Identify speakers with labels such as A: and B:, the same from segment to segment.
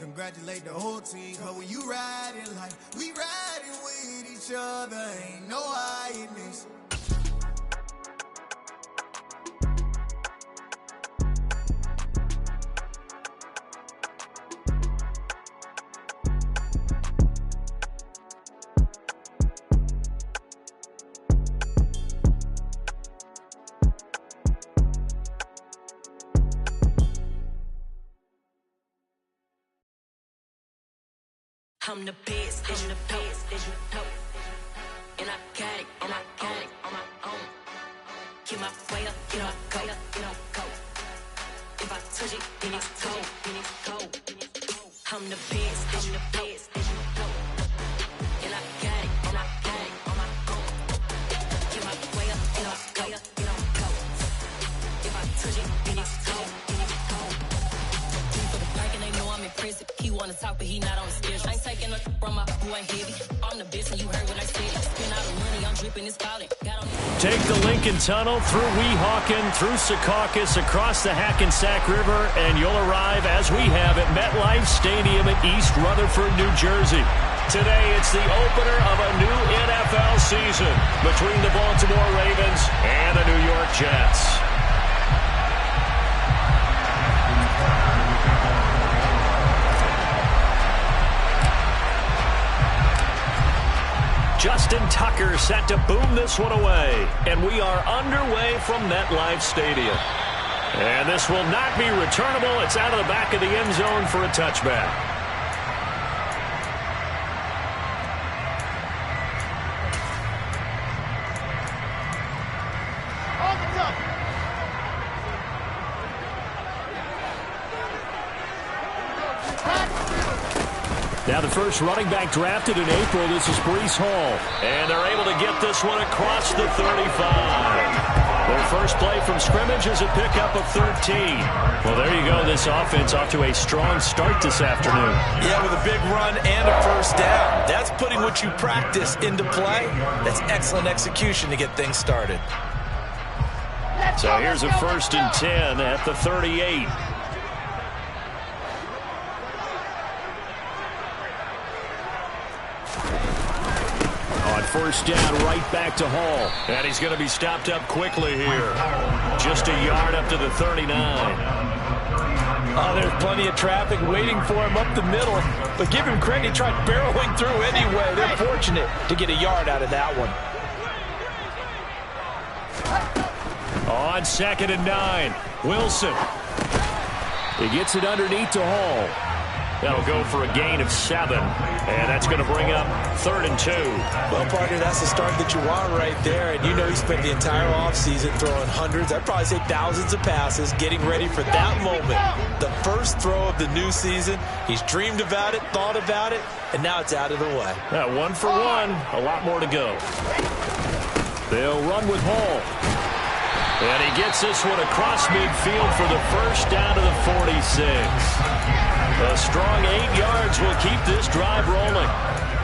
A: congratulate the whole team. Cause when you riding like we riding with each other, ain't no hiding this.
B: I'm the best, I'm the best, and I got it, and I got it on my own. Get my way up, get my go, go. If I touch it, then it's cold, I'm the best, I'm the best, and I got it, and I got it on my own. Get my way up, get my go, go. If I touch it, then it's cold, For the park and they know I'm impressive. He wanna talk, but he not on the schedule. I ain't taking nothing from my boy heavy. I'm the best, and you heard what I said. Spend all the money, I'm dripping, it's falling.
C: Take the Lincoln Tunnel through Weehawken, through Secaucus, across the Hackensack River, and you'll arrive, as we have, at MetLife Stadium at East Rutherford, New Jersey. Today, it's the opener of a new NFL season between the Baltimore Ravens and the New York Jets. Justin Tucker set to boom this one away. And we are underway from MetLife Stadium. And this will not be returnable. It's out of the back of the end zone for a touchback. Now the first running back drafted in April, this is Breece Hall. And they're able to get this one across the 35. Their first play from scrimmage is a pickup of 13. Well, there you go. This offense off to a strong start this afternoon.
D: Yeah, with a big run and a first down. That's putting what you practice into play. That's excellent execution to get things started.
C: So here's a 1st and 10 at the 38. First down, right back to Hall. And he's going to be stopped up quickly here. Just a yard up to the 39.
D: Oh, there's plenty of traffic waiting for him up the middle. But give him credit, he tried barreling through anyway. They're fortunate to get a yard out of that one.
C: On 2nd and 9, Wilson. He gets it underneath to Hall. That'll go for a gain of 7. And that's going to bring up 3rd and 2.
D: Well, partner, that's the start that you want right there. And you know he spent the entire offseason throwing hundreds, I'd probably say thousands of passes, getting ready for that moment. The first throw of the new season. He's dreamed about it, thought about it, and now it's out of the way.
C: Yeah, 1 for 1. A lot more to go. They'll run with Hall. And he gets this one across midfield for the first down to the 46. A strong 8 yards will keep this drive rolling.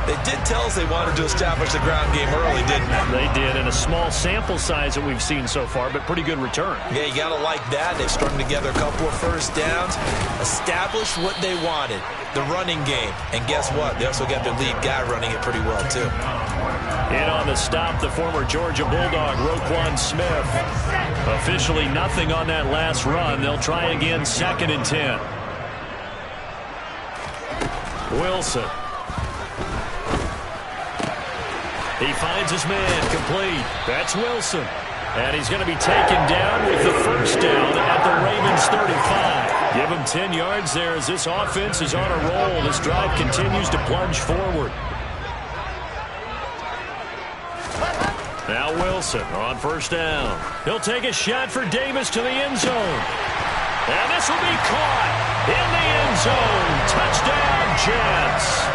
D: They did tell us they wanted to establish the ground game early, didn't they?
C: They did, in a small sample size that we've seen so far, but pretty good return.
D: Yeah, you got to like that. They've strung together a couple of first downs, established what they wanted, the running game. And guess what? They also got their lead guy running it pretty well, too.
C: In on the stop, the former Georgia Bulldog, Roquan Smith. Officially nothing on that last run. They'll try again, 2nd and 10. Wilson. He finds his man, complete. That's Wilson. And he's going to be taken down with the first down at the Ravens 35. Give him 10 yards there as this offense is on a roll. This drive continues to plunge forward. Now Wilson on first down. He'll take a shot for Davis to the end zone. And this will be caught in the end zone. Touchdown, Jets.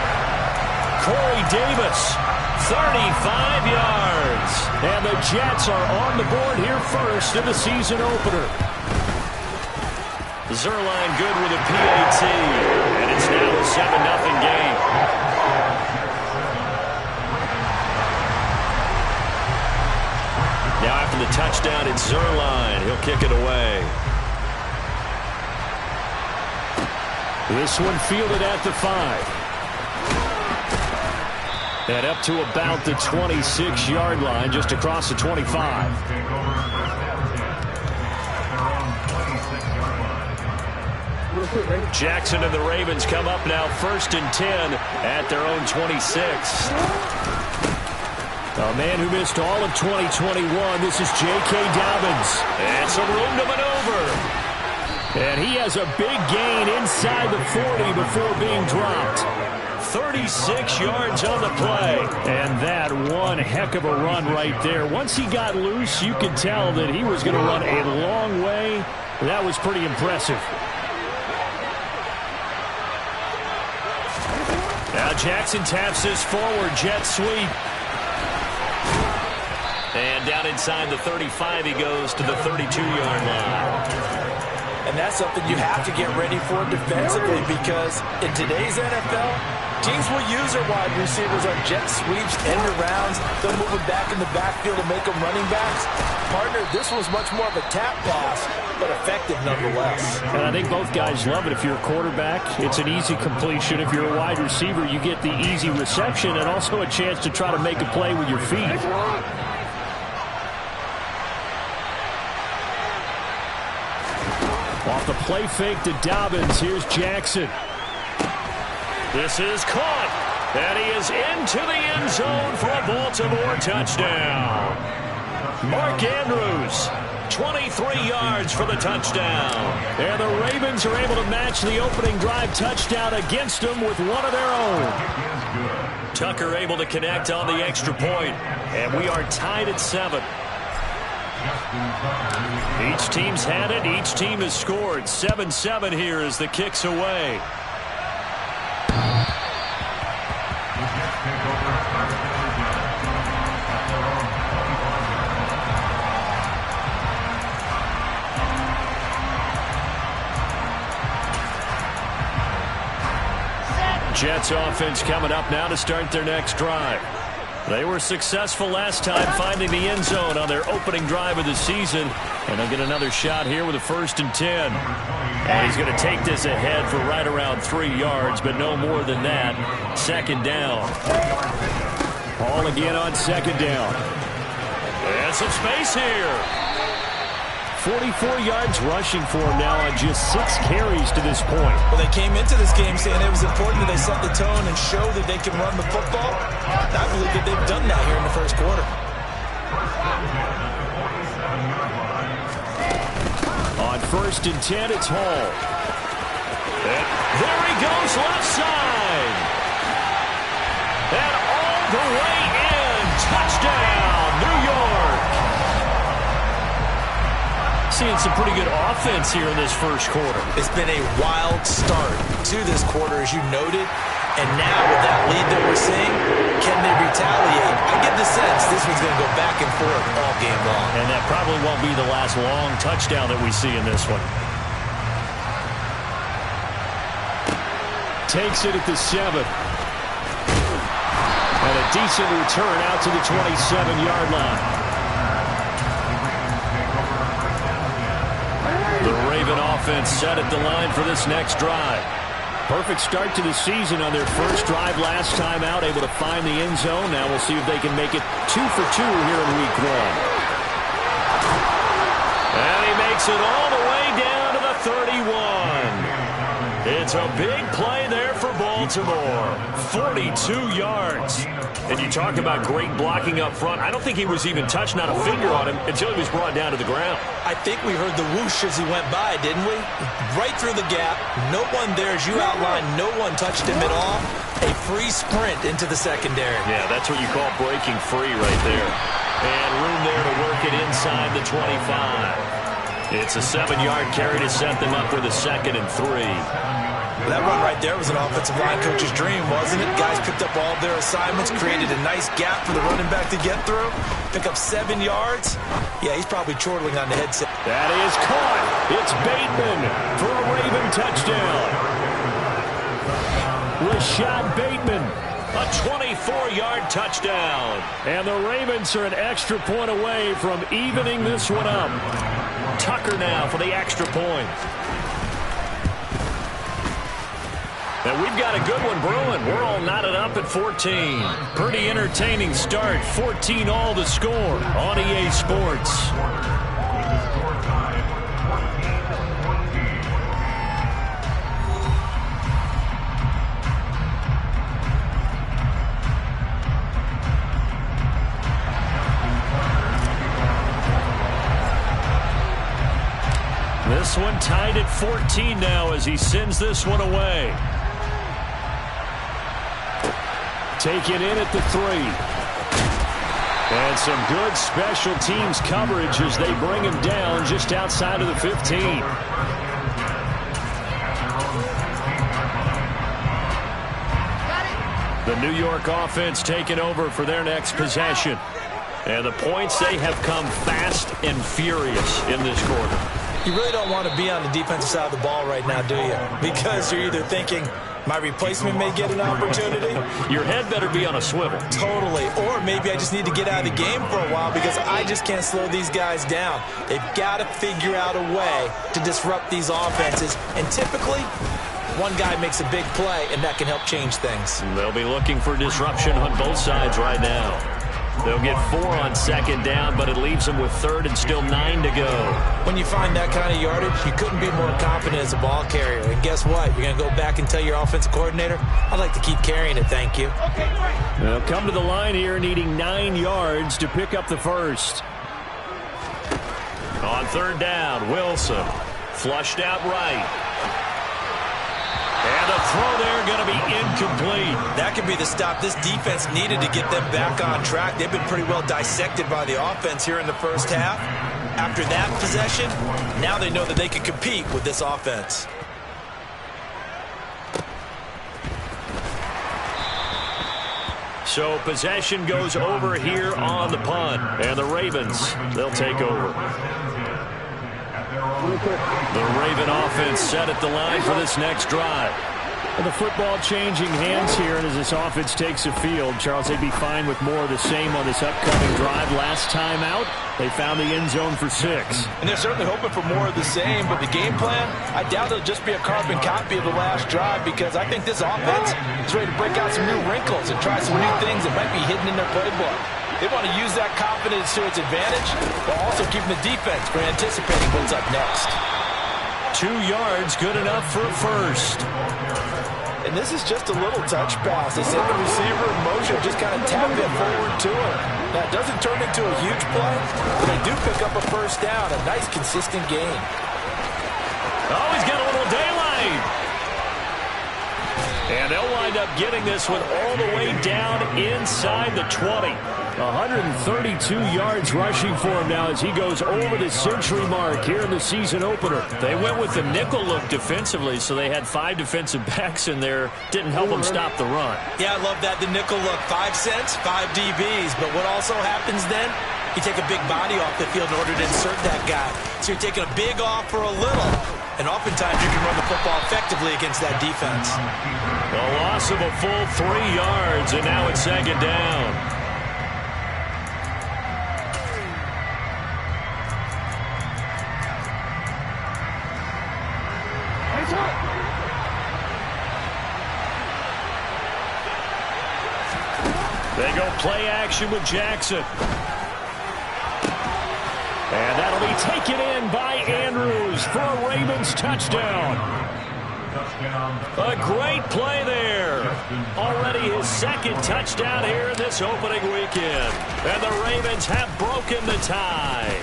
C: Corey Davis, 35 yards. And the Jets are on the board here first in the season opener. Zerline good with a PAT. And it's now a 7-0 game. Now after the touchdown, it's Zerline. He'll kick it away. This one fielded at the 5. And up to about the 26-yard line, just across the 25. Jackson and the Ravens come up now 1st and 10 at their own 26. A man who missed all of 2021, this is J.K. Dobbins. And some room to maneuver. And he has a big gain inside the 40 before being dropped. 36 yards on the play. And that one heck of a run right there. Once he got loose, you could tell that he was going to run a long way. That was pretty impressive. Now Jackson taps this forward jet sweep. And down inside the 35 he goes to the 32-yard line.
D: And that's something you have to get ready for defensively, because in today's NFL, teams will use their wide receivers on jet sweeps, end arounds. They'll move them back in the backfield and make them running backs. Partner, this was much more of a tap pass, but effective nonetheless.
C: And I think both guys love it. If you're a quarterback, it's an easy completion. If you're a wide receiver, you get the easy reception and also a chance to try to make a play with your feet. Off the play fake to Dobbins. Here's Jackson. This is caught. And he is into the end zone for a Baltimore touchdown. Mark Andrews, 23 yards for the touchdown. And the Ravens are able to match the opening drive touchdown against them with one of their own. Tucker able to connect on the extra point. And we are tied at 7. Each team's had it. Each team has scored. 7-7 here as the kick's away. Jets offense coming up now to start their next drive. They were successful last time finding the end zone on their opening drive of the season. And they'll get another shot here with a 1st and 10. And he's going to take this ahead for right around 3 yards, but no more than that. 2nd down. Ball again on 2nd down. And some space here. 44 yards rushing for him now on just 6 carries to this point.
D: Well, they came into this game saying it was important that they set the tone and show that they can run the football. I believe that they've done that here in the 1st quarter.
C: On 1st and 10, it's Hall. And there he goes, left side. And all the way in. Touchdown, New York. Seeing some pretty good offense here in this 1st quarter.
D: It's been a wild start to this quarter, as you noted. And now with that lead that we're seeing, can they retaliate? I get the sense this one's going to go back and forth all game long.
C: And that probably won't be the last long touchdown that we see in this one. Takes it at the 7. And a decent return out to the 27-yard line. The Raven offense set at the line for this next drive. Perfect start to the season on their 1st drive last time out, able to find the end zone. Now we'll see if they can make it 2 for 2 here in week 1. And he makes it all the way down to the 31. It's a big play there for Baltimore. 42 yards. And you talk about great blocking up front. I don't think he was even touched, not a finger on him, until he was brought down to the ground.
D: I think we heard the whoosh as he went by, didn't we? Right through the gap. No one there, as you outlined. No one touched him at all. A free sprint into the secondary.
C: Yeah, that's what you call breaking free right there. And room there to work it inside the 25. It's a 7-yard carry to set them up with a 2nd and 3.
D: That run right there was an offensive line coach's dream, wasn't it? Guys picked up all of their assignments, created a nice gap for the running back to get through. Pick up 7 yards. Yeah, he's probably chortling on the headset.
C: That is caught. It's Bateman for a Raven touchdown. Rashad Bateman, a 24-yard touchdown. And the Ravens are an extra point away from evening this one up. Tucker now for the extra point. And we've got a good one brewing. We're all knotted up at 14. Pretty entertaining start. 14 all to score on EA Sports. This one tied at 14 now as he sends this one away. Take it in at the 3. And some good special teams coverage as they bring him down just outside of the 15. The New York offense taking over for their next possession. And the points, they have come fast and furious in this quarter.
D: You really don't want to be on the defensive side of the ball right now, do you? Because you're either thinking, my replacement may get an opportunity.
C: Your head better be on a swivel.
D: Totally. Or maybe I just need to get out of the game for a while because I just can't slow these guys down. They've got to figure out a way to disrupt these offenses. And typically, one guy makes a big play, and that can help change things.
C: They'll be looking for disruption on both sides right now. They'll get 4 on second down, but it leaves them with third and still 9 to go.
D: When you find that kind of yardage, you couldn't be more confident as a ball carrier. And guess what? You're going to go back and tell your offensive coordinator, I'd like to keep carrying it, thank you.
C: They'll come to the line here needing 9 yards to pick up the first. On third down, Wilson flushed out right. And the throw there going to be incomplete.
D: That could be the stop this defense needed to get them back on track. They've been pretty well dissected by the offense here in the first half. After that possession, now they know that they can compete with this offense.
C: So possession goes over here on the punt. And the Ravens, they'll take over. The Raven offense set at the line for this next drive. And the football changing hands here, and as this offense takes the field, Charles, they'd be fine with more of the same on this upcoming drive. Last time out, they found the end zone for 6.
D: And they're certainly hoping for more of the same, but the game plan, I doubt it'll just be a carbon copy of the last drive because I think this offense is ready to break out some new wrinkles and try some new things that might be hidden in their playbook. They want to use that confidence to its advantage while also keeping the defense from anticipating what's up next.
C: 2 yards, good enough for a first.
D: And this is just a little touch pass. They send the receiver in motion, just kind of tap it forward to him. That doesn't turn into a huge play, but they do pick up a first down, a nice, consistent gain.
C: Oh, he's got a little daylight. And they'll wind up getting this one all the way down inside the 20. 132 yards rushing for him now as he goes over the century mark here in the season opener. They went with the nickel look defensively, so they had 5 defensive backs in there. Didn't help them stop the run.
D: Yeah, I love that, the nickel look. 5 cents, 5 DBs. But what also happens then, you take a big body off the field in order to insert that guy. So you're taking a big off for a little. And oftentimes you can run the football effectively against that defense.
C: A loss of a full 3 yards, and now it's second down. They go play action with Jackson. And that'll be taken in by Andrews for a Ravens touchdown. A great play there. Already his second touchdown here in this opening weekend. And the Ravens have broken the tie.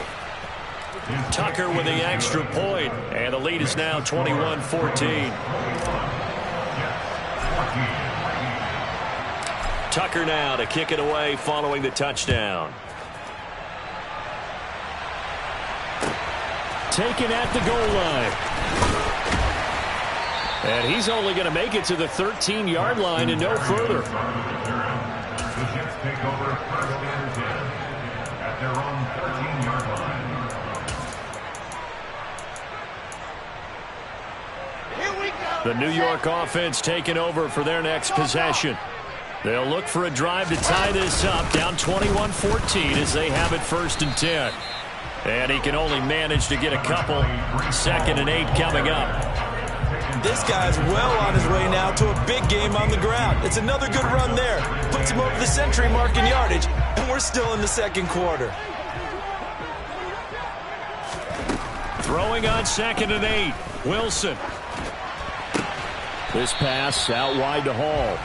C: Tucker with the extra point. And the lead is now 21-14. Tucker now to kick it away following the touchdown. Taken at the goal line. And he's only going to make it to the 13-yard line and no further. The New York offense taking over for their next possession. They'll look for a drive to tie this up, down 21-14 as they have it 1st and 10. And he can only manage to get a couple. 2nd and 8 coming up.
D: This guy's well on his way now to a big game on the ground. It's another good run there. Puts him over the century mark in yardage, and we're still in the second quarter.
C: Throwing on 2nd and 8. Wilson. This pass out wide to Hall.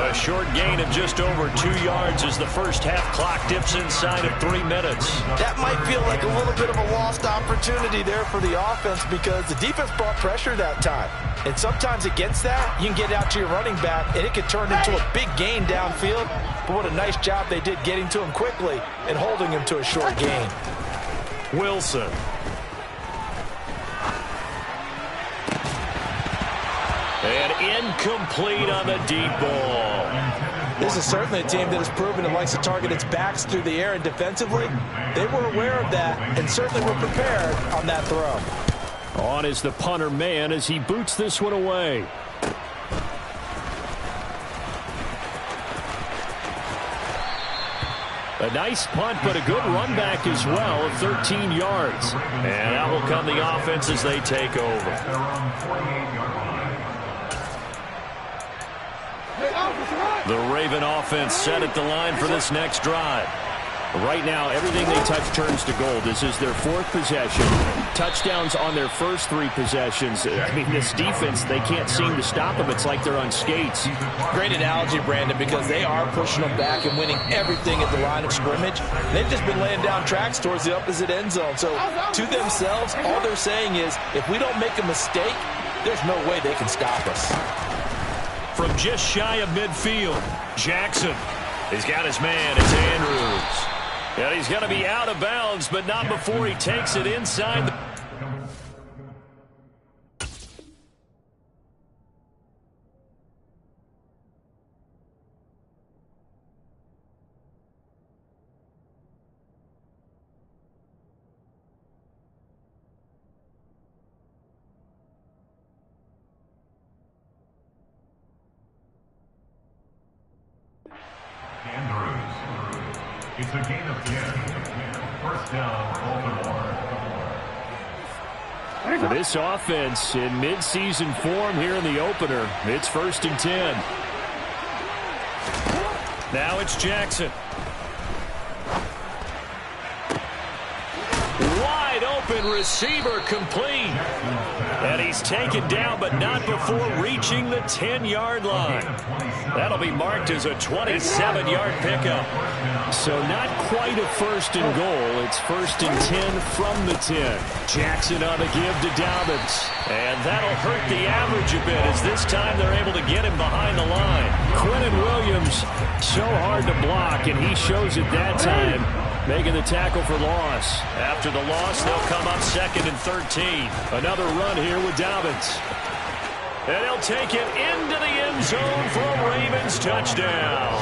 C: A short gain of just over 2 yards as the first half clock dips inside of 3 minutes.
D: That might feel like a little bit of a lost opportunity there for the offense because the defense brought pressure that time. And sometimes against that, you can get out to your running back, and it could turn into a big gain downfield. But what a nice job they did getting to him quickly and holding him to a short gain.
C: Wilson. And incomplete on the deep ball.
D: This is certainly a team that has proven it likes to target its backs through the air, and defensively, they were aware of that and certainly were prepared on that throw.
C: On is the punter man as he boots this one away. A nice punt, but a good run back as well of 13 yards. And out will come the offense as they take over. The Raven offense set at the line for this next drive. Right now, everything they touch turns to gold. This is their 4th possession. Touchdowns on their first 3 possessions. I mean, this defense, they can't seem to stop them. It's like they're on skates.
D: Great analogy, Brandon, because they are pushing them back and winning everything at the line of scrimmage. They've just been laying down tracks towards the opposite end zone. So, to themselves, all they're saying is, if we don't make a mistake, there's no way they can stop us.
C: From just shy of midfield, Jackson. He's got his man. It's Andrews. And he's going to be out of bounds, but not before he takes it inside.
E: It's a gain of 10. First down, Baltimore.
C: For this offense in mid-season form here in the opener, it's 1st and 10. Now it's Jackson. Wide open receiver complete. And he's taken down, but not before reaching the 10-yard line. That'll be marked as a 27-yard pickup. So not quite a 1st and goal. It's 1st and 10 from the 10. Jackson on the give to Dobbins. And that'll hurt the average a bit as this time they're able to get him behind the line. Quentin Williams, so hard to block, and he shows it that time, making the tackle for loss. After the loss, they'll come up 2nd and 13. Another run here with Dobbins. And he'll take it into the end zone for a Ravens touchdown.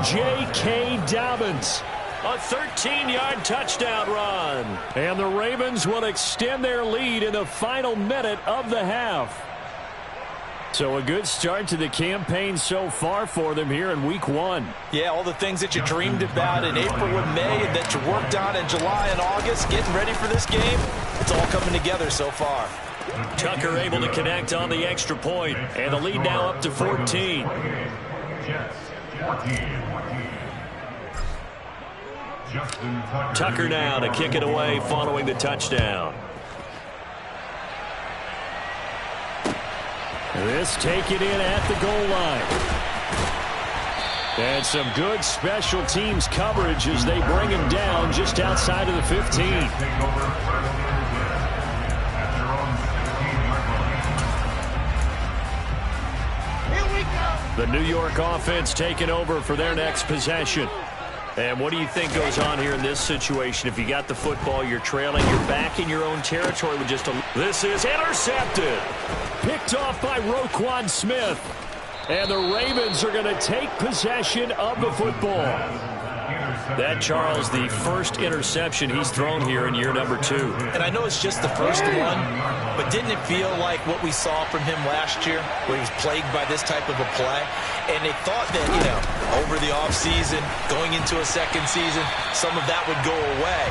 C: J.K. Dobbins, a 13-yard touchdown run. And the Ravens will extend their lead in the final minute of the half. So a good start to the campaign so far for them here in week 1.
D: Yeah, all the things that you dreamed about in April and May and that you worked on in July and August, getting ready for this game, it's all coming together so far.
C: Tucker able to connect on the extra point, and the lead now up to 14. Tucker now to kick it away following the touchdown. This take it in at the goal line. And some good special teams coverage as they bring him down just outside of the 15. The New York offense taking over for their next possession. And what do you think goes on here in this situation? If you got the football, you're trailing, you're back in your own territory with just a... This is intercepted. Picked off by Roquan Smith. And the Ravens are going to take possession of the football. That, Charles, the first interception he's thrown here in year number 2.
D: And I know it's just the first one, but didn't it feel like what we saw from him last year, where he was plagued by this type of a play? And they thought that, you know, over the offseason, going into a second season, some of that would go away.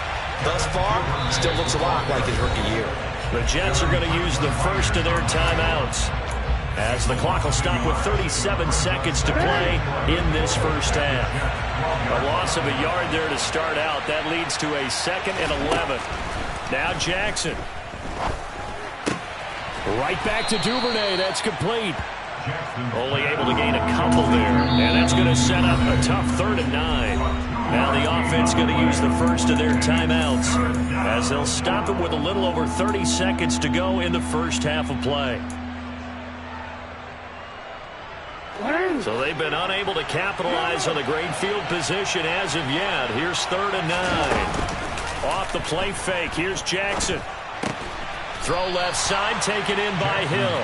D: Thus far, still looks a lot like his rookie year.
C: The Jets are going to use the first of their timeouts, as the clock will stop with 37 seconds to play in this first half. A loss of a yard there to start out. That leads to a 2nd and 11. Now Jackson. Right back to Duvernay. That's complete. Only able to gain a couple there. And that's going to set up a tough 3rd and 9. Now the offense going to use the first of their timeouts, as they'll stop it with a little over 30 seconds to go in the first half of play. So they've been unable to capitalize on the great field position as of yet. Here's 3rd and 9. Off the play fake. Here's Jackson. Throw left side, taken in by Hill.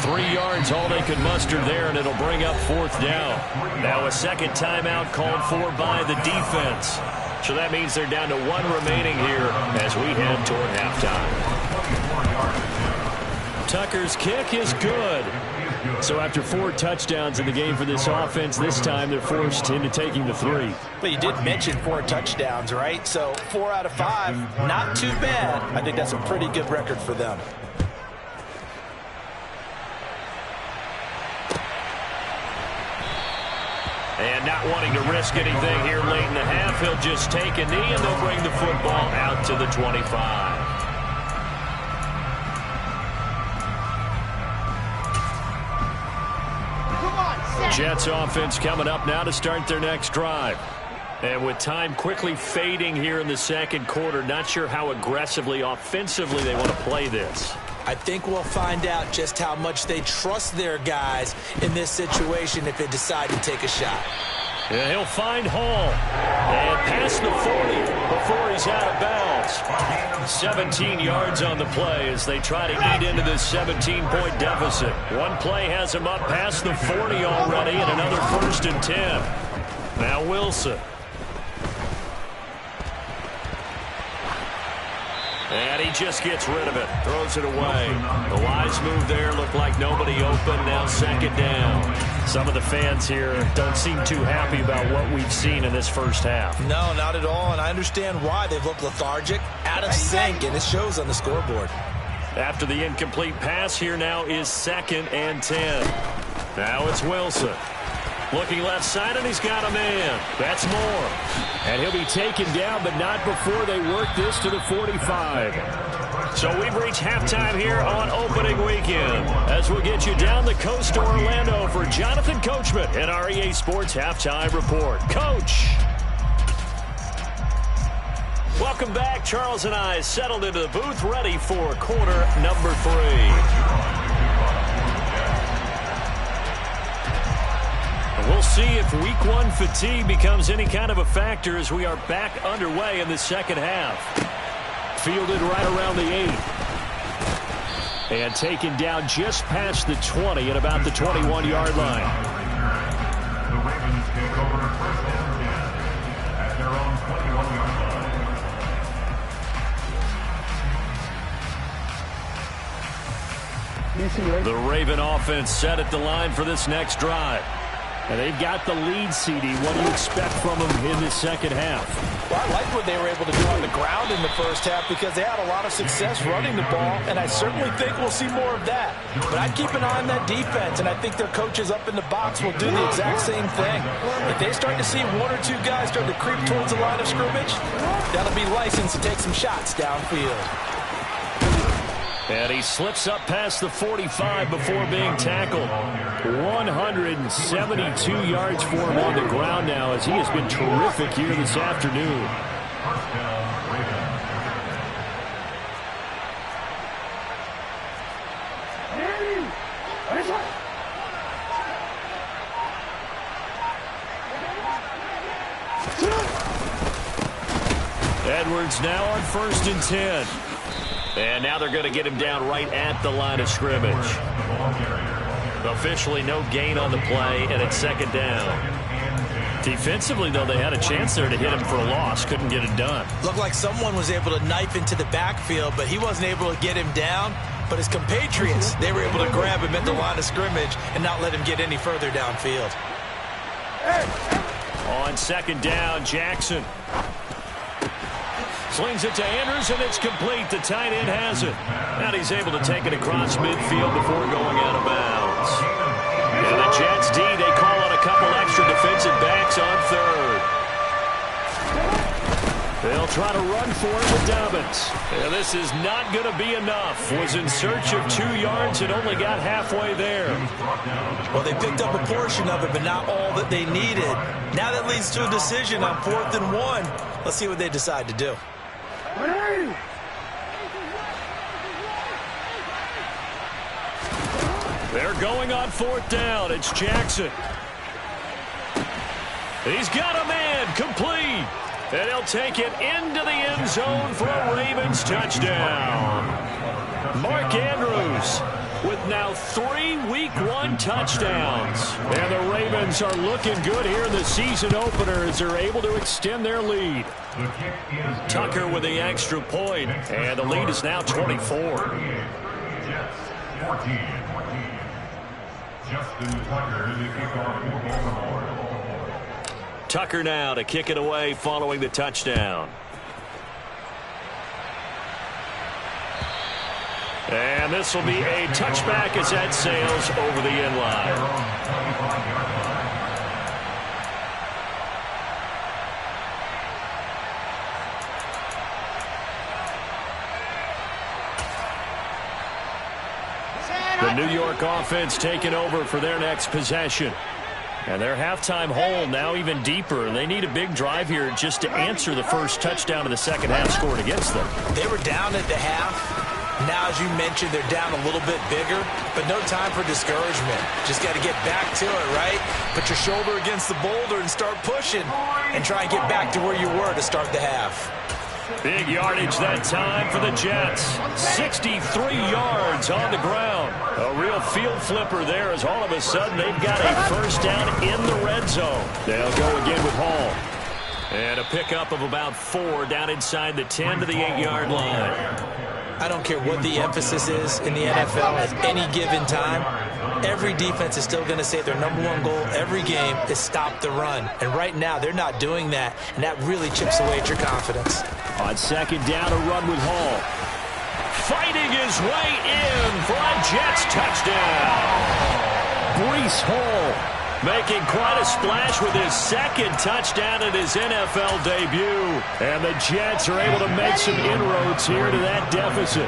C: 3 yards, all they could muster there, and it'll bring up 4th down. Now a second timeout called for by the defense. So that means they're down to 1 remaining here as we head toward halftime. Tucker's kick is good. So after 4 touchdowns in the game for this offense, this time they're forced into taking the 3.
D: But you did mention 4 touchdowns, right? So 4 out of 5, not too bad. I think that's a pretty good record for them.
C: And not wanting to risk anything here late in the half, he'll just take a knee and they'll bring the football out to the 25. Jets offense coming up now to start their next drive. And with time quickly fading here in the second quarter, not sure how aggressively, offensively they want to play this.
D: I think we'll find out just how much they trust their guys in this situation if they decide to take a shot.
C: Yeah, he'll find Hall. And past the 40 before he's out of bounds. 17 yards on the play as they try to eat into this 17-point deficit. One play has him up past the 40 already, and another 1st and 10. Now Wilson. And he just gets rid of it. Throws it away. The wise move there. Looked like nobody open. Now 2nd down. Some of the fans here don't seem too happy about what we've seen in this first half.
D: No, not at all. And I understand why. They've looked lethargic, out of sync, and it shows on the scoreboard.
C: After the incomplete pass, here now is 2nd and 10. Now it's Wilson. Looking left side, and he's got a man. That's Moore. And he'll be taken down, but not before they work this to the 45. So we've reached halftime here on opening weekend, as we'll get you down the coast to Orlando for Jonathan Coachman and our EA Sports Halftime Report. Coach. Welcome back. Charles and I settled into the booth, ready for quarter number 3. We'll see if week 1 fatigue becomes any kind of a factor as we are back underway in the second half. Fielded right around the 8. And taken down just past the 20 at about the 21-yard line.
E: The Ravens take over 1st and 10 at their own 21-yard line.
C: The Raven offense set at the line for this next drive. And they've got the lead, CD. What do you expect from them in the second half?
D: Well, I like what they were able to do on the ground in the first half because they had a lot of success running the ball, and I certainly think we'll see more of that. But I'd keep an eye on that defense, and I think their coaches up in the box will do the exact same thing. If they start to see 1 or 2 guys start to creep towards the line of scrimmage, that'll be licensed to take some shots downfield.
C: And he slips up past the 45 before being tackled. 172 yards for him on the ground now, as he has been terrific here this afternoon.
E: First down, Ravens.
C: Edwards now on 1st and 10. And now they're going to get him down right at the line of scrimmage. Officially no gain on the play, and it's 2nd down. Defensively, though, they had a chance there to hit him for a loss. Couldn't get it done.
D: Looked like someone was able to knife into the backfield, but he wasn't able to get him down. But his compatriots, they were able to grab him at the line of scrimmage and not let him get any further downfield.
C: On 2nd down, Jackson. Slings it to Andrews, and it's complete. The tight end has it. And he's able to take it across midfield before going out of bounds. And the Jets D, they call on a couple extra defensive backs on third. They'll try to run for it with Dobbins. And this is not going to be enough. Was in search of 2 yards and only got halfway there.
D: Well, they picked up a portion of it, but not all that they needed. Now that leads to a decision on 4th and 1. Let's see what they decide to do.
C: They're going on 4th down. It's Jackson. He's got a man complete. And he'll take it into the end zone for a Ravens touchdown. Mark Andrews with now 3 Week 1 touchdowns. And the Ravens are looking good here in the season opener as they're able to extend their lead. Tucker with the extra point, and the lead is now 24.
E: Jets 14. Justin Tucker to kick off for Baltimore.
C: Tucker now to kick it away following the touchdown. And this will be a touchback as that sails over the end line. The New York offense taking over for their next possession. And their halftime hole now even deeper. They need a big drive here just to answer the first touchdown of the second half scored against them.
D: They were down at the half. Now, as you mentioned, they're down a little bit bigger, but no time for discouragement. Just got to get back to it, right? Put your shoulder against the boulder and start pushing and try and get back to where you were to start the half.
C: Big yardage that time for the Jets. 63 yards on the ground. A real field flipper there as all of a sudden they've got a first down in the red zone. They'll go again with Hall. And a pickup of about 4 down inside the 10 to the 8-yard line.
D: I don't care what the emphasis is in the NFL at any given time. Every defense is still going to say their #1 goal every game is stop the run. And right now, they're not doing that, and that really chips away at your confidence.
C: On second down, a run with Hall. Fighting his way in for a Jets touchdown. Breece Hall making quite a splash with his second touchdown in his NFL debut. And the Jets are able to make some inroads here to that deficit.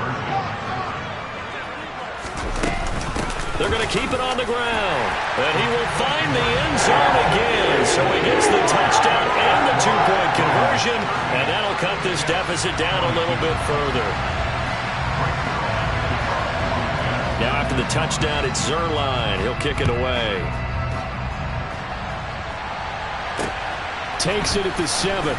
C: They're going to keep it on the ground. And he will find the end zone again. So he gets the touchdown and the 2-point conversion. And that'll cut this deficit down a little bit further. Now after the touchdown, it's Zerline. He'll kick it away. Takes it at the 7.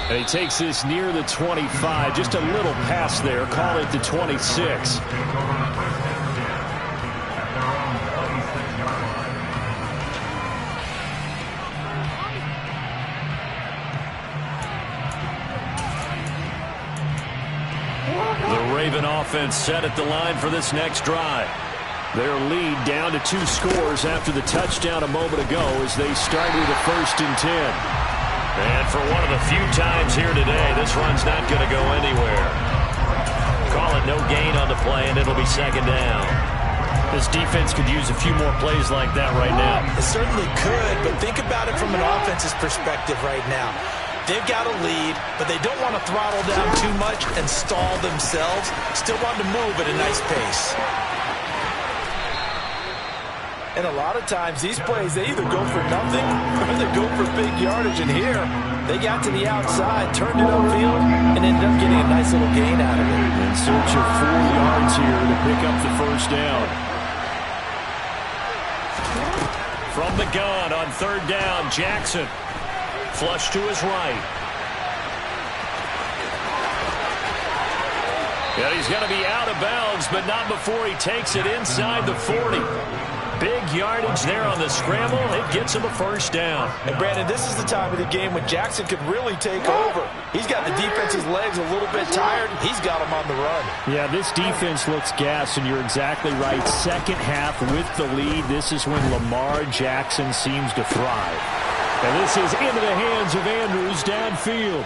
C: And he takes this near the 25. Just a little pass there. Call it the 26. The Raven offense set at the line for this next drive. Their lead down to 2 scores after the touchdown a moment ago as they start with a 1st and 10. And for one of the few times here today, this run's not going to go anywhere. Call it no gain on the play, and it'll be second down. This defense could use a few more plays like that right now.
D: It certainly could, but think about it from an offense's perspective right now. They've got a lead, but they don't want to throttle down too much and stall themselves. Still want to move at a nice pace. And a lot of times, these plays, they either go for nothing or they go for big yardage. And here, they got to the outside, turned it upfield, and ended up getting a nice little gain out of it.
C: In search of 4 yards here to pick up the first down. From the gun on 3rd down, Jackson. Flush to his right. And he's going to be out of bounds, but not before he takes it inside the 40. Big yardage there on the scramble. It gets him a first down.
D: And, Brandon, this is the time of the game when Jackson could really take over. He's got the defense's legs a little bit tired. He's got him on the run.
C: Yeah, this defense looks gassed, and you're exactly right. Second half with the lead, this is when Lamar Jackson seems to thrive. And this is into the hands of Andrews downfield.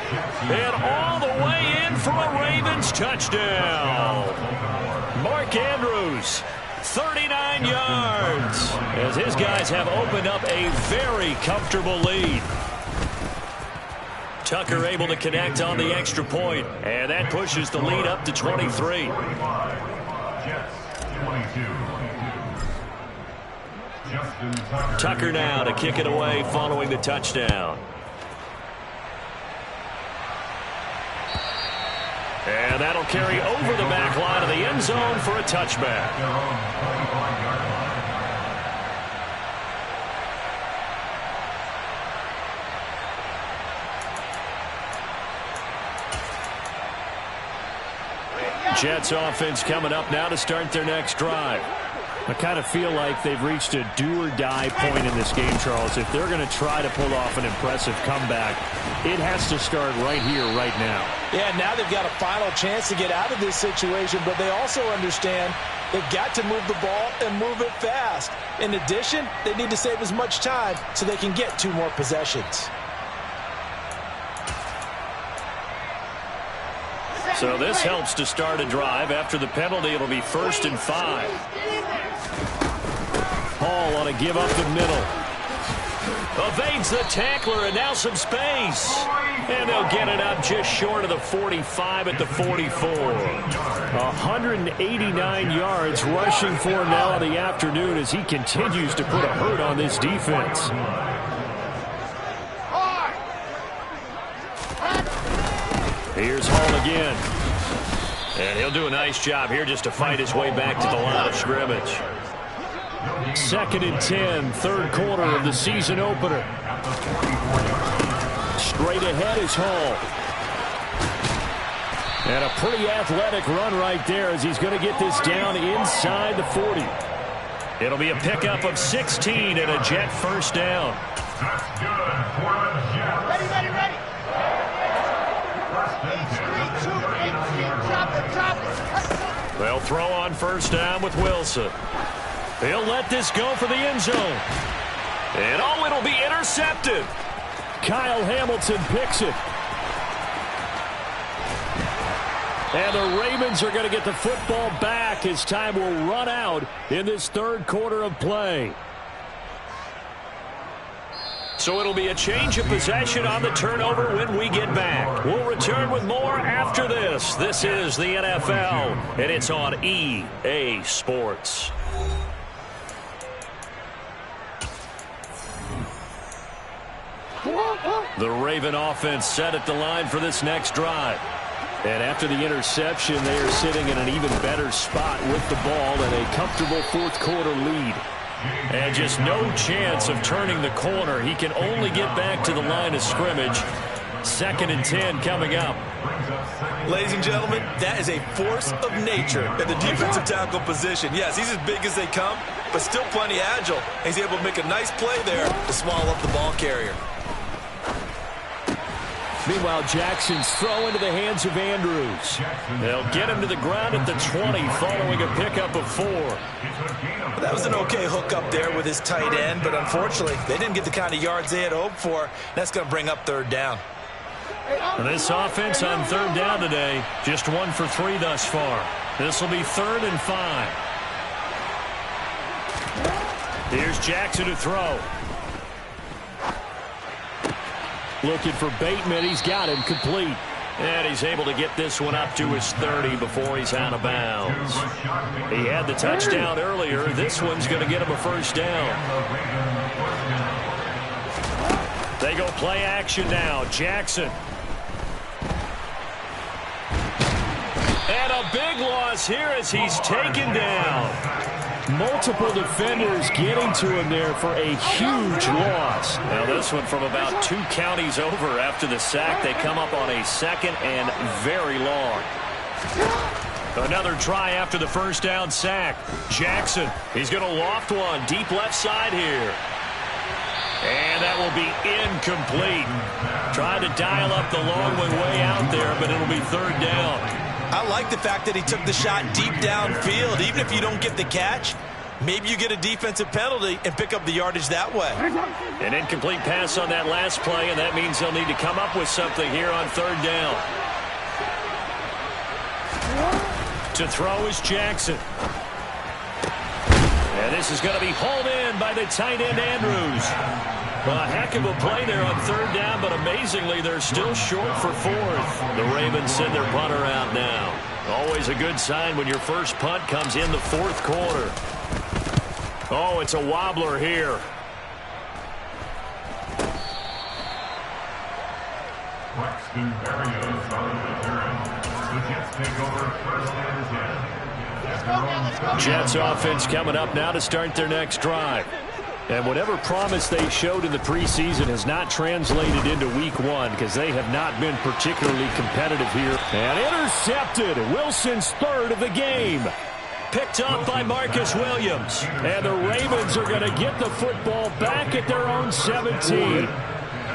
C: And all the way in for a Ravens touchdown. Mark Andrews, 39 yards, as his guys have opened up a very comfortable lead. Tucker able to connect on the extra point, and that pushes the lead up to 23. Tucker now to kick it away following the touchdown. And that'll carry over the back line of the end zone for a touchback. Jets offense coming up now to start their next drive. I kind of feel like they've reached a do-or-die point in this game, Charles. If they're going to try to pull off an impressive comeback, it has to start right here, right now.
D: Yeah, now they've got a final chance to get out of this situation, but they also understand they've got to move the ball and move it fast. In addition, they need to save as much time so they can get 2 more possessions.
C: So this helps to start a drive. After the penalty, it'll be 1st and 5. Hall on a give up the middle. Evades the tackler, and now some space. And they'll get it up just short of the 45 at the 44. 189 yards rushing for him now in the afternoon as he continues to put a hurt on this defense. Here's Hall again. And he'll do a nice job here just to fight his way back to the line of scrimmage. 2nd and 10, 3rd quarter of the season opener. Straight ahead is Hall. And a pretty athletic run right there as he's going to get this down inside the 40. It'll be a pickup of 16 and a Jet 1st down.
E: That's good for the Jets.
F: Ready.
C: They'll throw on 1st down with Wilson. He'll let this go for the end zone. And it'll be intercepted. Kyle Hamilton picks it. And the Ravens are going to get the football back as time will run out in this 3rd quarter of play. So it'll be a change of possession on the turnover when we get back. We'll return with more after this. This is the NFL, and it's on EA Sports. The Raven offense set at the line for this next drive. And after the interception, they are sitting in an even better spot with the ball and a comfortable 4th quarter lead. And just no chance of turning the corner. He can only get back to the line of scrimmage. 2nd and 10 coming up.
D: Ladies and gentlemen, that is a force of nature in the defensive tackle position. Yes, he's as big as they come, but still plenty agile. He's able to make a nice play there to swallow up the ball carrier.
C: Meanwhile, Jackson's throw into the hands of Andrews. They'll get him to the ground at the 20 following a pickup of 4.
D: That was an okay hookup there with his tight end, but unfortunately, they didn't get the kind of yards they had hoped for. That's going to bring up 3rd down.
C: And this offense on 3rd down today, just 1 for 3 thus far. This will be 3rd and 5. Here's Jackson to throw. Looking for Bateman. He's got him complete. And he's able to get this one up to his 30 before he's out of bounds. He had the touchdown earlier. This one's going to get him a 1st down. They go play action now. Jackson. And a big loss here as he's taken down. Multiple defenders getting to him there for a huge loss. Now this one from about 2 counties over after the sack. They come up on a 2nd and very long. Another try after the 1st down sack. Jackson, he's going to loft one deep left side here. And that will be incomplete. Tried to dial up the long way out there, but it'll be 3rd down.
D: I like the fact that he took the shot deep downfield. Even if you don't get the catch, Maybe you get a defensive penalty and pick up the yardage that way.
C: An incomplete pass on that last play, and that means they'll need to come up with something here on third down. To throw is Jackson. And this is going to be hauled in by the tight end, Andrews. A heck of a play there on third down, but amazingly, they're still short for fourth. The Ravens send their punter out now. Always a good sign when your first punt comes in the fourth quarter. Oh, it's a wobbler here.
E: Braxton Berrios starting the return. The Jets take over first and 10.
C: Jets offense coming up now to start their next drive. And whatever promise they showed in the preseason has not translated into week one because they have not been particularly competitive here. And intercepted. Wilson's third of the game. Picked up by Marcus Williams. And the Ravens are going to get the football back at their own 17.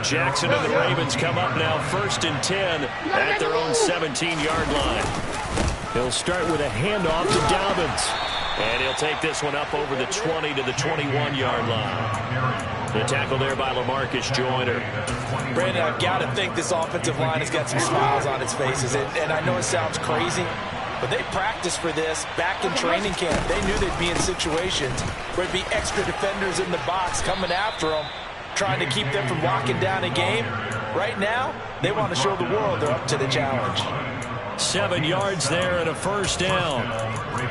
C: Jackson and the Ravens come up now first and 10 at their own 17-yard line. He'll start with a handoff to Dobbins. And he'll take this one up over the 20 to the 21-yard line. The tackle there by LaMarcus Joyner.
D: Brandon, I've got to think this offensive line has got some smiles on its faces. And I know it sounds crazy, but they practiced for this back in training camp. They knew they'd be in situations where there'd be extra defenders in the box coming after them, trying to keep them from locking down a game. Right now, they want to show the world they're up to the challenge.
C: 7 yards there and a first down.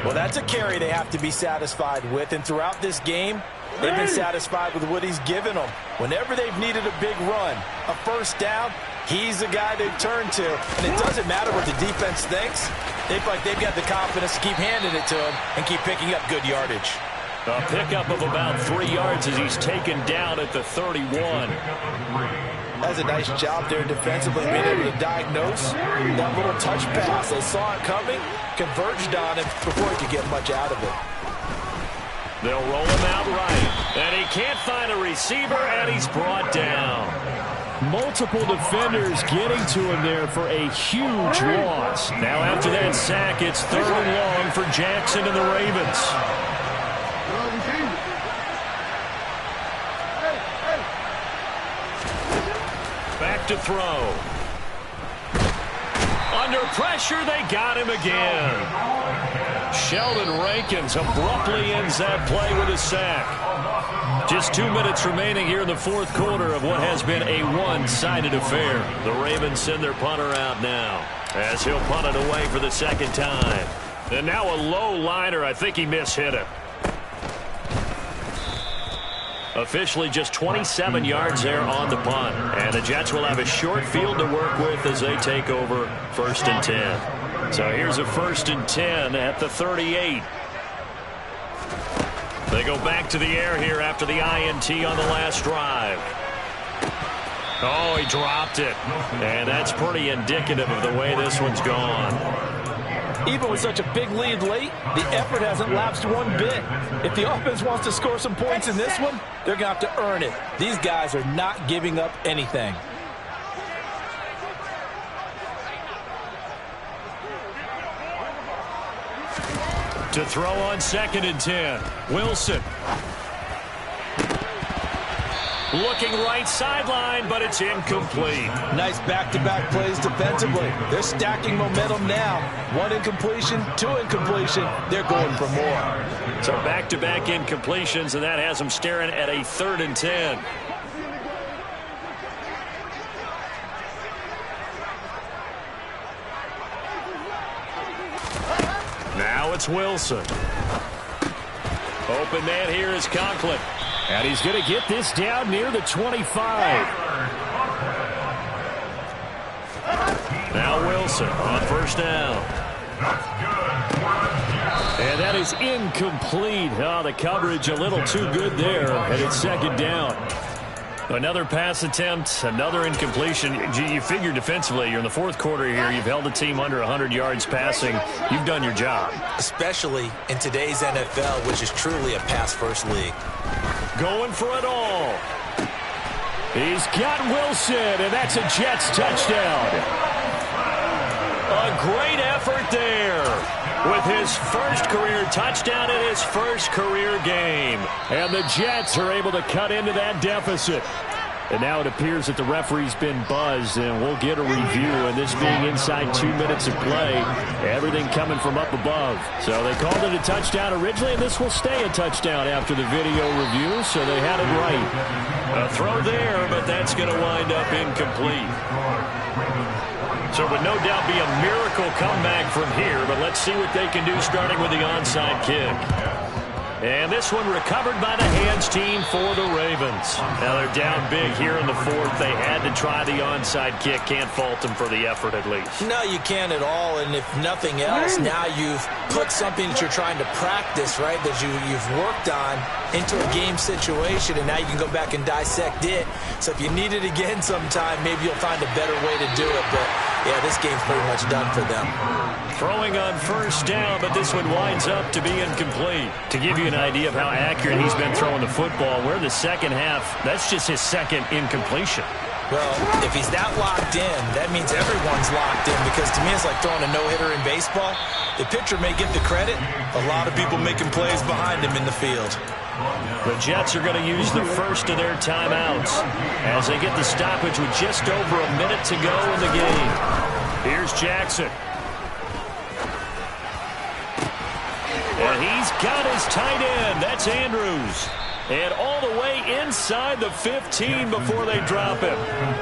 D: Well, that's a carry they have to be satisfied with. And throughout this game, they've been satisfied with what he's given them. Whenever they've needed a big run, a first down, he's the guy they've turned to. And it doesn't matter what the defense thinks. They feel like they've got the confidence to keep handing it to him and keep picking up good yardage.
C: A pickup of about 3 yards as he's taken down at the 31.
D: That's a nice job there defensively, being able to diagnose that little touch pass. They saw it coming, converged on him before he could get much out of it.
C: They'll roll him out right. And he can't find a receiver, and he's brought down. Multiple defenders getting to him there for a huge loss. Now after that sack, it's third and long for Jackson and the Ravens. Back to throw. Under pressure, they got him again. Sheldon Rankins abruptly ends that play with a sack. Just 2 minutes remaining here in the fourth quarter of what has been a one-sided affair. The Ravens send their punter out now as he'll punt it away for the second time. And now a low liner. I think he mishit it. Officially just 27 yards there on the punt. And the Jets will have a short field to work with as they take over first and 10. So here's a first and 10 at the 38. They go back to the air here after the INT on the last drive. Oh, he dropped it. And that's pretty indicative of the way this one's gone.
D: Even with such a big lead late, the effort hasn't lapsed one bit. If the offense wants to score some points in this one, they're going to have to earn it. These guys are not giving up anything.
C: To throw on second and 10, Wilson. Looking right sideline, but it's incomplete.
D: Nice back-to-back plays defensively. They're stacking momentum now. 1 incompletion, 2 incompletion. They're going for more.
C: So back-to-back incompletions, and that has them staring at a third and 10. Now it's Wilson. Open man here is Conklin. And he's going to get this down near the 25. Now Wilson on first down. And that is incomplete. Oh, the coverage a little too good there. And it's second down. Another pass attempt, another incompletion. You figure defensively, you're in the fourth quarter here. You've held the team under 100 yards passing. You've done your job.
D: Especially in today's NFL, which is truly a pass-first league.
C: Going for it all. He's got Wilson, and that's a Jets touchdown. A great effort there with his first career touchdown in his first career game. And the Jets are able to cut into that deficit. And now it appears that the referee's been buzzed, and we'll get a review. And this being inside 2 minutes of play, everything coming from up above. So they called it a touchdown originally, and this will stay a touchdown after the video review, so they had it right. A throw there, but that's going to wind up incomplete. So it would no doubt be a miracle comeback from here, but let's see what they can do starting with the onside kick. And this one recovered by the hands team for the Ravens. Now they're down big here in the fourth. They had to try the onside kick. Can't fault them for the effort at least.
D: No, you can't at all. And if nothing else, now you've put something that you're trying to practice, right, that you've worked on into a game situation, and now you can go back and dissect it. So if you need it again sometime, maybe you'll find a better way to do it. But, yeah, this game's pretty much done for them.
C: Throwing on first down, but this one winds up to be incomplete. To give you an idea of how accurate he's been throwing the football, we're in the second half. That's just his second incompletion.
D: Well, if he's that locked in, that means everyone's locked in, because to me it's like throwing a no-hitter in baseball. The pitcher may get the credit. A lot of people making plays behind him in the field.
C: The Jets are going to use the first of their timeouts as they get the stoppage with just over a minute to go in the game. Here's Jackson. And he's got his tight end. That's Andrews. And all the way inside the 15 before they drop him.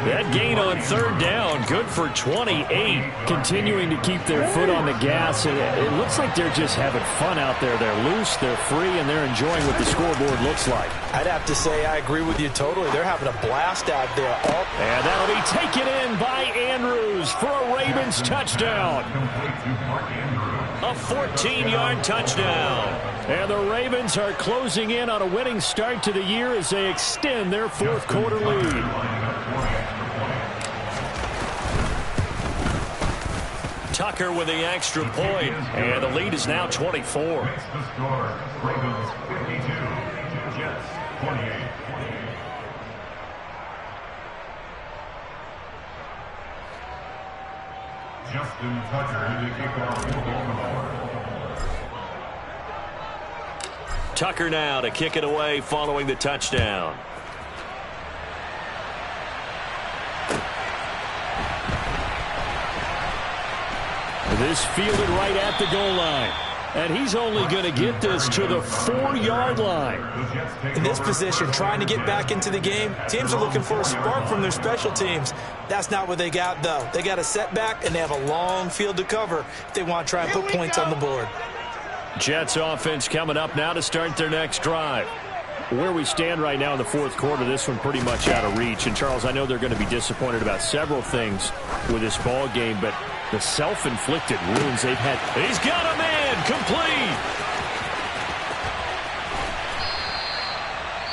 C: That gain on third down, good for 28.
F: Continuing to keep their foot on the gas. It looks like they're just having fun out there. They're loose, they're free, and they're enjoying what the scoreboard looks like.
D: I'd have to say I agree with you totally. They're having a blast out there.
C: And that'll be taken in by Andrews for a Ravens touchdown. A 14-yard touchdown.
F: And the Ravens are closing in on a winning start to the year as they extend their fourth quarter lead.
C: Tucker with the extra point, and the lead is now 24.
E: The score, Ravens 52, Jets 28. Justin Tucker to kick off the Baltimore.
C: Tucker now to kick it away following the touchdown.
F: This fielded right at the goal line. And he's only going to get this to the 4-yard line.
D: In this position, trying to get back into the game, teams are looking for a spark from their special teams. That's not what they got, though. They got a setback, and they have a long field to cover if they want to try and put points on the board.
C: Jets offense coming up now to start their next drive.
F: Where we stand right now in the fourth quarter, this one pretty much out of reach. And, Charles, I know they're going to be disappointed about several things with this ball game, but the self-inflicted wounds they've had.
C: He's got a man complete.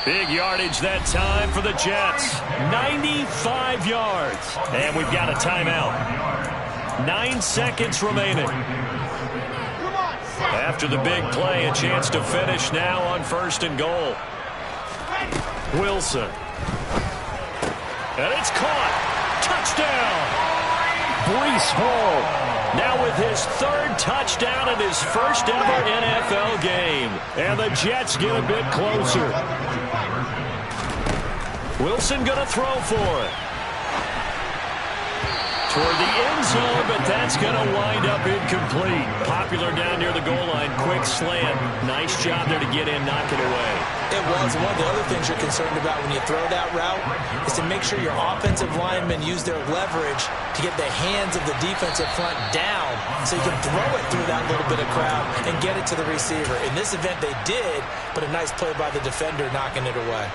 C: Big yardage that time for the Jets. 95 yards. And we've got a timeout. 9 seconds remaining. After the big play, a chance to finish now on first and goal. Wilson. And it's caught. Touchdown. Breece Hall. Now with his third touchdown in his first ever NFL game.
F: And the Jets get a bit closer.
C: Wilson going to throw for it. Toward the end zone, but that's going to wind up incomplete. Popular down near the goal line. Quick slant. Nice job there to get in, knock it away.
D: It was. One of the other things you're concerned about when you throw that route is to make sure your offensive linemen use their leverage to get the hands of the defensive front down so you can throw it through that little bit of crowd and get it to the receiver. In this event, they did, but a nice play by the defender knocking it away.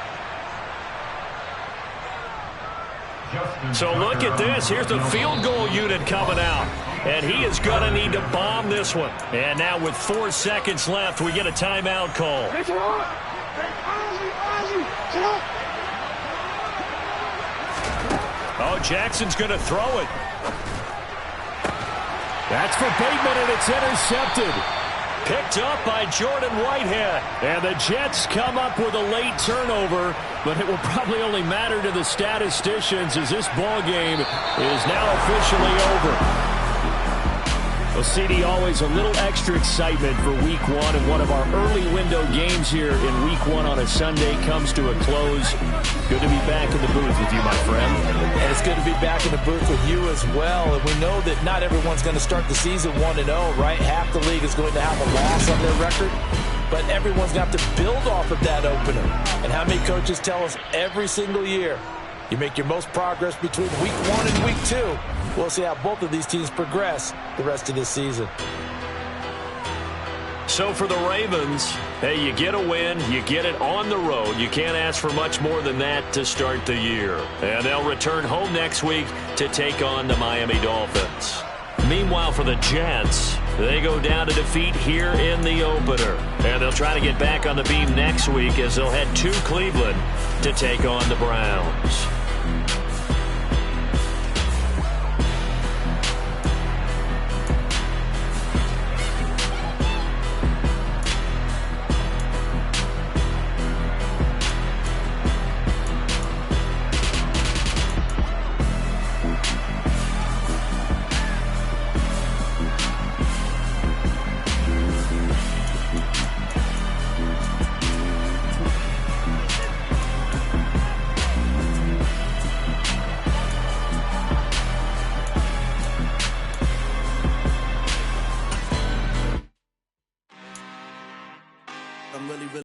C: So look at this. Here's the field goal unit coming out. And he is going to need to bomb this one. And now with 4 seconds left, we get a timeout call. Oh, Jackson's going to throw it.
F: That's for Bateman, and it's intercepted.
C: Picked up by Jordan Whitehead.
F: And the Jets come up with a late turnover, but it will probably only matter to the statisticians as this ball game is now officially over. Well, CD, always a little extra excitement for Week 1, and one of our early window games here in Week 1 on a Sunday comes to a close. Good to be back in the booth with you, my friend.
D: And it's good to be back in the booth with you as well. And we know that not everyone's going to start the season 1-0, right? Half the league is going to have a loss on their record. But everyone's going to have to build off of that opener. And how many coaches tell us every single year, you make your most progress between Week 1 and Week 2. We'll see how both of these teams progress the rest of this season.
C: So for the Ravens, hey, you get a win, you get it on the road. You can't ask for much more than that to start the year. And they'll return home next week to take on the Miami Dolphins. Meanwhile, for the Jets, they go down to defeat here in the opener. And they'll try to get back on the beam next week as they'll head to Cleveland to take on the Browns.